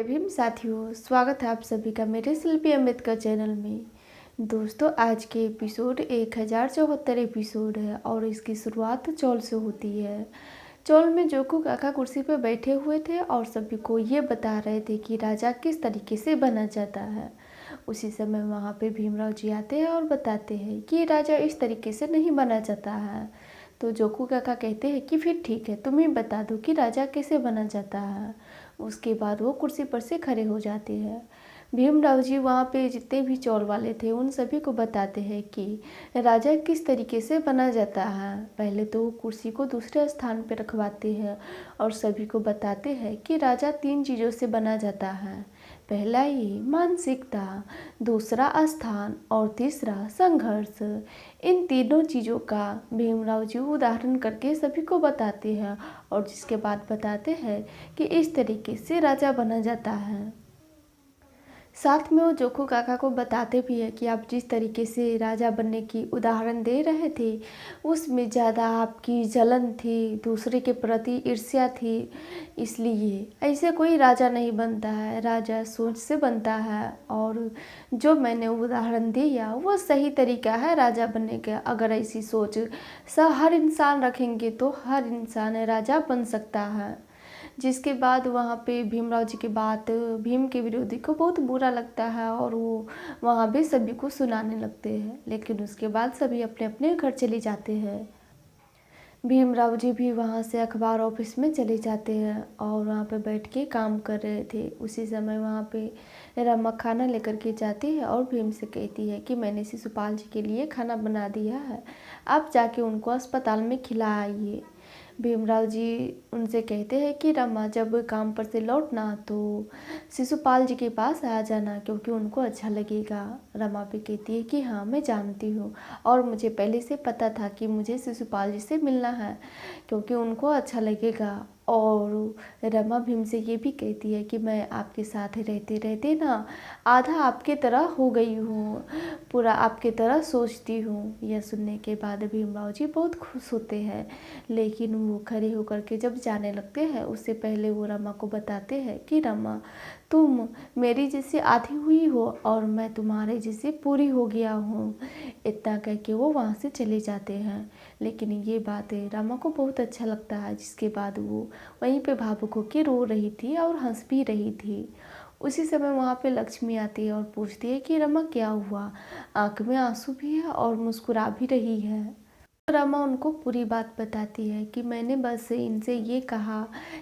जय भीम साथियों, स्वागत है आप सभी का मेरे शिल्पी अम्बेडकर चैनल में। दोस्तों, आज के एपिसोड 1074 एपिसोड है और इसकी शुरुआत चौल से होती है। चौल में जोकू काका कुर्सी पर बैठे हुए थे और सभी को ये बता रहे थे कि राजा किस तरीके से बना जाता है। उसी समय वहाँ पे भीमराव जी आते हैं और बताते हैं कि राजा इस तरीके से नहीं बना जाता है। तो जोकू काका कहते हैं कि फिर ठीक है, तुम ही बता दो कि राजा कैसे बना जाता है। उसके बाद वो कुर्सी पर से खड़े हो जाते हैं। भीमराव जी वहाँ पे जितने भी चौल वाले थे उन सभी को बताते हैं कि राजा किस तरीके से बना जाता है। पहले तो वो कुर्सी को दूसरे स्थान पर रखवाते हैं और सभी को बताते हैं कि राजा 3 चीज़ों से बना जाता है। पहला ये मानसिकता, दूसरा स्थान और तीसरा संघर्ष। इन तीनों चीज़ों का भीमराव जी उदाहरण करके सभी को बताते हैं और जिसके बाद बताते हैं कि इस तरीके से राजा बना जाता है। साथ में वो जोकू काका को बताते भी है कि आप जिस तरीके से राजा बनने की उदाहरण दे रहे थे उसमें ज़्यादा आपकी जलन थी, दूसरे के प्रति ईर्ष्या थी, इसलिए ऐसे कोई राजा नहीं बनता है। राजा सोच से बनता है और जो मैंने उदाहरण दिया वो सही तरीका है राजा बनने का। अगर ऐसी सोच हर इंसान रखेंगे तो हर इंसान राजा बन सकता है। जिसके बाद वहाँ पे भीमराव जी की बात भीम के विरोधी को बहुत बुरा लगता है और वो वहाँ भी सभी को सुनाने लगते हैं। लेकिन उसके बाद सभी अपने अपने घर चले जाते हैं। भीमराव जी भी वहाँ से अखबार ऑफिस में चले जाते हैं और वहाँ पे बैठ के काम कर रहे थे। उसी समय वहाँ पे रमा खाना लेकर के जाती है और भीम से कहती है कि मैंने शिशुपाल जी के लिए खाना बना दिया है, आप जाके उनको अस्पताल में खिला आइए। भीमराव जी उनसे कहते हैं कि रमा जब काम पर से लौटना तो शिशुपाल जी के पास आ जाना, क्योंकि उनको अच्छा लगेगा। रमा भी कहती है कि हाँ, मैं जानती हूँ और मुझे पहले से पता था कि मुझे शिशुपाल जी से मिलना है, क्योंकि उनको अच्छा लगेगा। और रमा भीम से ये भी कहती है कि मैं आपके साथ रहते रहते ना आधा आपके तरह हो गई हूँ, पूरा आपके तरह सोचती हूँ। यह सुनने के बाद भीमराव जी बहुत खुश होते हैं, लेकिन वो खड़े होकर के जब जाने लगते हैं उससे पहले वो रमा को बताते हैं कि रमा, तुम मेरी जैसी आधी हुई हो और मैं तुम्हारे जैसी पूरी हो गया हूँ। इतना कह के वो वहाँ से चले जाते हैं। लेकिन ये बातें रमा को बहुत अच्छा लगता है, जिसके बाद वो वहीं पे भावुक होकर रो रही थी और हंस भी रही थी। उसी समय वहाँ पे लक्ष्मी आती है और पूछती है कि रमा क्या हुआ, आँख में आंसू भी है और मुस्कुरा भी रही है। रमा उनको पूरी बात बताती है कि मैंने बस इनसे ये कहा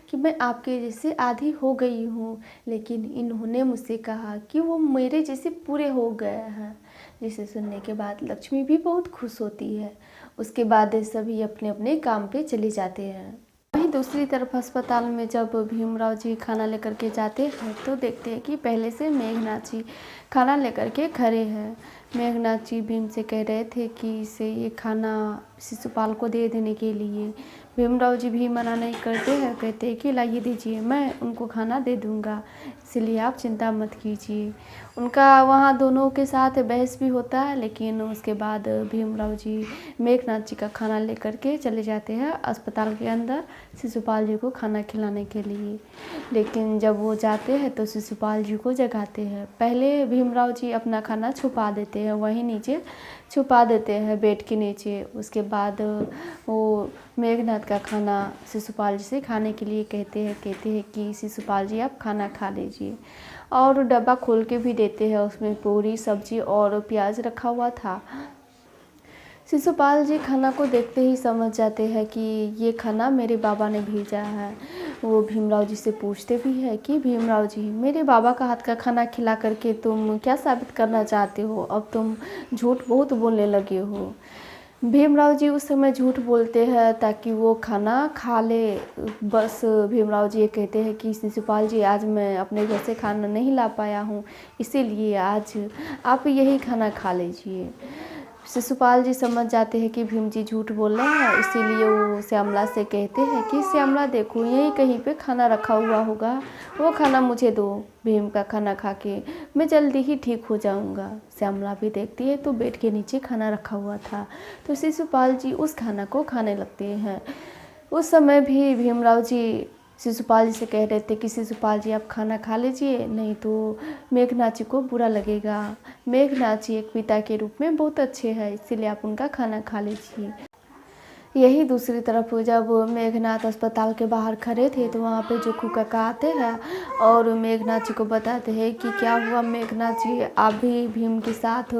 कि मैं आपके जैसे आधी हो गई हूँ, लेकिन इन्होंने मुझसे कहा कि वो मेरे जैसे पूरे हो गए हैं। जिसे सुनने के बाद लक्ष्मी भी बहुत खुश होती है। उसके बाद सभी अपने अपने काम पे चले जाते हैं। वहीं दूसरी तरफ अस्पताल में जब भीमराव जी खाना लेकर के जाते हैं तो देखते हैं कि पहले से मेघनाथ जी खाना लेकर के खड़े हैं। मेघनाथ जी भीम से कह रहे थे कि इसे ये खाना शिशुपाल को दे देने के लिए। भीमराव जी भी मना नहीं करते हैं, कहते हैं कि लाइए दीजिए, मैं उनको खाना दे दूंगा, इसलिए आप चिंता मत कीजिए। उनका वहाँ दोनों के साथ बहस भी होता है, लेकिन उसके बाद भीमराव जी मेघनाथ जी का खाना लेकर के चले जाते हैं अस्पताल के अंदर शिशुपाल जी को खाना खिलाने के लिए। लेकिन जब वो जाते हैं तो शिशुपाल जी को जगाते हैं। पहले भीमराव जी अपना खाना छुपा देते हैं, वहीं नीचे छुपा देते हैं बेड के नीचे। उसके बाद वो मेघनाथ का खाना शिशुपाल जी से खाने के लिए कहते हैं कि शिशुपाल जी आप खाना खा लीजिए, और डब्बा खोल के भी देते हैं। उसमें पूरी सब्जी और प्याज रखा हुआ था। शिशुपाल जी खाना को देखते ही समझ जाते हैं कि ये खाना मेरे बाबा ने भेजा है। वो भीमराव जी से पूछते भी है कि भीमराव जी, मेरे बाबा का हाथ का खाना खिला करके तुम क्या साबित करना चाहते हो? अब तुम झूठ बहुत बोलने लगे हो। भीमराव जी उस समय झूठ बोलते हैं ताकि वो खाना खा ले। बस भीमराव जी ये कहते हैं कि शिशुपाल जी, आज मैं अपने घर से खाना नहीं ला पाया हूँ, इसीलिए आज आप यही खाना खा लीजिए। शिशुपाल जी समझ जाते हैं कि भीम जी झूठ बोल रहे हैं, इसीलिए वो श्यामला से कहते हैं कि श्यामला देखो, यहीं कहीं पे खाना रखा हुआ होगा, वो खाना मुझे दो। भीम का खाना खा के मैं जल्दी ही ठीक हो जाऊंगा। श्यामला भी देखती है तो बेड के नीचे खाना रखा हुआ था, तो शिशुपाल जी उस खाना को खाने लगते हैं। उस समय भी भीमराव जी शिशुपाल जी से कह रहे थे कि शिशुपाल जी आप खाना खा लीजिए, नहीं तो मेघनाथ जी को बुरा लगेगा। मेघनाथ जी एक पिता के रूप में बहुत अच्छे हैं, इसीलिए आप उनका खाना खा लीजिए। यही दूसरी तरफ जब मेघनाथ अस्पताल के बाहर खड़े थे तो वहाँ पे जोखू काका आते हैं और मेघनाथ जी को बताते हैं कि क्या हुआ मेघनाथ जी, आप भी भीम के साथ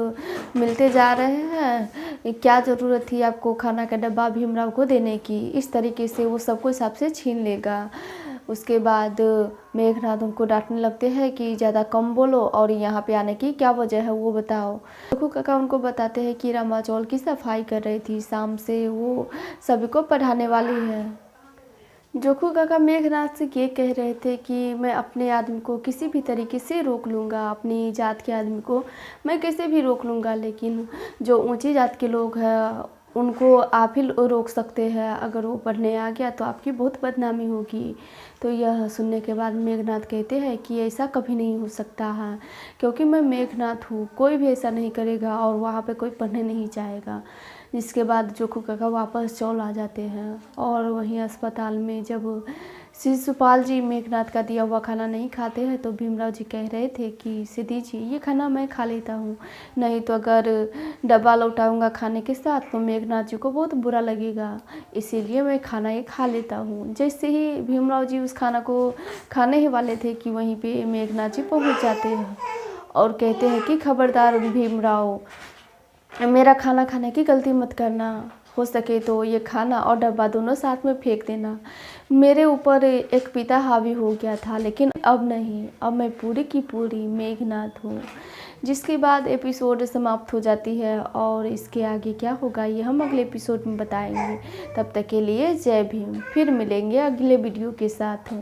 मिलते जा रहे हैं, क्या ज़रूरत थी आपको खाना का डब्बा भीमराव को देने की। इस तरीके से वो सब कुछ आपसे छीन लेगा। उसके बाद मेघनाथ उनको डांटने लगते हैं कि ज़्यादा कम बोलो और यहाँ पे आने की क्या वजह है वो बताओ। जोखू काका उनको बताते हैं कि रमा चौल की सफाई कर रही थी, शाम से वो सभी को पढ़ाने वाली है। जोखू काका मेघनाथ से ये कह रहे थे कि मैं अपने आदमी को किसी भी तरीके से रोक लूँगा, अपनी जात के आदमी को मैं कैसे भी रोक लूँगा, लेकिन जो ऊंची जात के लोग हैं उनको आप ही रोक सकते हैं। अगर वो पढ़ने आ गया तो आपकी बहुत बदनामी होगी। तो यह सुनने के बाद मेघनाथ कहते हैं कि ऐसा कभी नहीं हो सकता है, क्योंकि मैं मेघनाथ हूँ, कोई भी ऐसा नहीं करेगा और वहाँ पे कोई पढ़ने नहीं जाएगा। जिसके बाद जोखू काका वापस चौल आ जाते हैं और वहीं अस्पताल में जब शिशुपाल जी मेघनाथ का दिया हुआ खाना नहीं खाते हैं तो भीमराव जी कह रहे थे कि सिद्धि जी ये खाना मैं खा लेता हूँ, नहीं तो अगर डब्बा लौटाऊंगा खाने के साथ तो मेघनाथ जी को बहुत बुरा लगेगा, इसीलिए मैं खाना ये खा लेता हूँ। जैसे ही भीमराव जी उस खाना को खाने ही वाले थे कि वहीं पे मेघनाथ जी पहुँच जाते हैं और कहते हैं कि खबरदार भीमराव, मेरा खाना खाने की गलती मत करना, हो सके तो ये खाना और डब्बा दोनों साथ में फेंक देना। मेरे ऊपर एक पिता हावी हो गया था, लेकिन अब नहीं, अब मैं पूरी की पूरी मेघनाथ हूँ। जिसके बाद एपिसोड समाप्त हो जाती है और इसके आगे क्या होगा ये हम अगले एपिसोड में बताएंगे। तब तक के लिए जय भीम, फिर मिलेंगे अगले वीडियो के साथ।